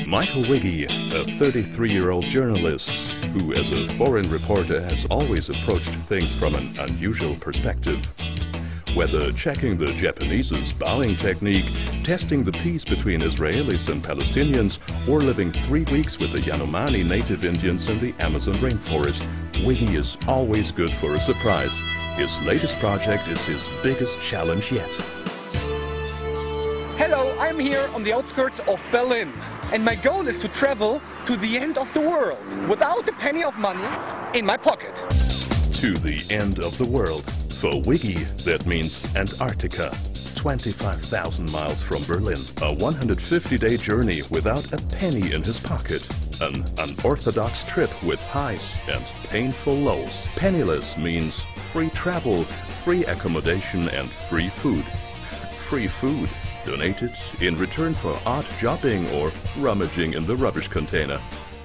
Michael Wiggy, a 33-year-old journalist who, as a foreign reporter, has always approached things from an unusual perspective. Whether checking the Japanese's bowing technique, testing the peace between Israelis and Palestinians, or living 3 weeks with the Yanomami native Indians in the Amazon rainforest, Wiggy is always good for a surprise. His latest project is his biggest challenge yet. Hello, I'm here on the outskirts of Berlin, and my goal is to travel to the end of the world without a penny of money in my pocket. To the end of the world. For Wiggy, that means Antarctica. 25,000 miles from Berlin. A 150-day journey without a penny in his pocket. An unorthodox trip with highs and painful lows. Penniless means free travel, free accommodation and free food. Free food donated in return for odd jobbing or rummaging in the rubbish container.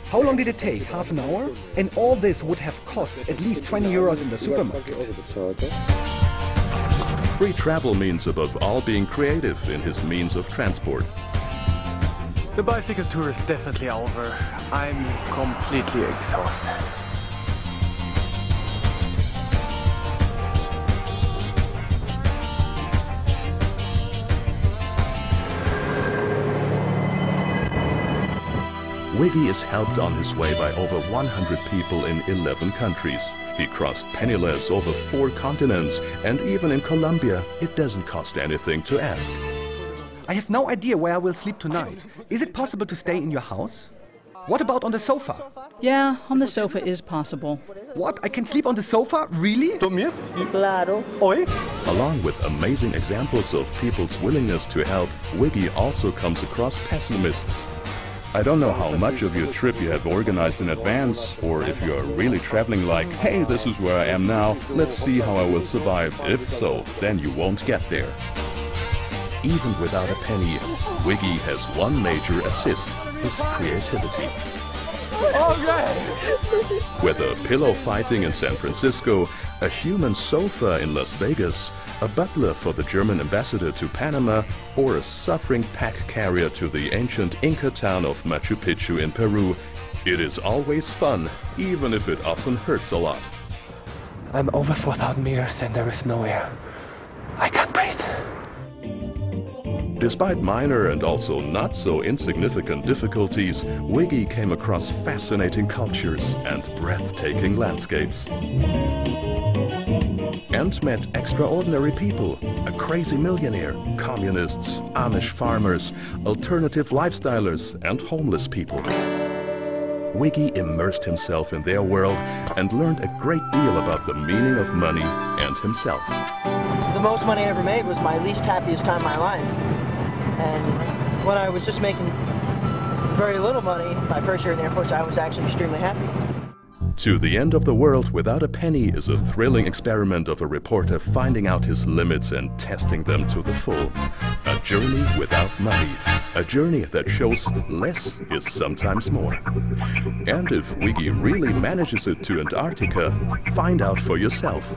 How long did it take? Half an hour? And all this would have cost at least 20 euros in the supermarket. Free travel means above all being creative in his means of transport. The bicycle tour is definitely over. I'm completely exhausted. Wiggy is helped on his way by over 100 people in 11 countries. He crossed penniless over 4 continents, and even in Colombia, it doesn't cost anything to ask. I have no idea where I will sleep tonight. Is it possible to stay in your house? What about on the sofa? Yeah, on the sofa is possible. What? I can sleep on the sofa? Really? Claro. Oi. Along with amazing examples of people's willingness to help, Wiggy also comes across pessimists. I don't know how much of your trip you have organized in advance, or if you are really traveling like, hey, this is where I am now, let's see how I will survive. If so, then you won't get there. Even without a penny, Wiggy has one major assist, his creativity. Whether pillow fighting in San Francisco, a human sofa in Las Vegas, a butler for the German ambassador to Panama, or a suffering pack carrier to the ancient Inca town of Machu Picchu in Peru, it is always fun, even if it often hurts a lot. I'm over 4,000 meters and there is no air. I can't breathe. Despite minor and also not so insignificant difficulties, Wiggy came across fascinating cultures and breathtaking landscapes. And met extraordinary people, a crazy millionaire, communists, Amish farmers, alternative lifestylers and homeless people. Wiggy immersed himself in their world and learned a great deal about the meaning of money and himself. The most money I ever made was my least happiest time of my life. And when I was just making very little money, my first year in the Air Force, I was actually extremely happy. To the End of the World Without a Penny is a thrilling experiment of a reporter finding out his limits and testing them to the full. A journey without money. A journey that shows less is sometimes more. And if Wiggy really manages it to Antarctica, find out for yourself.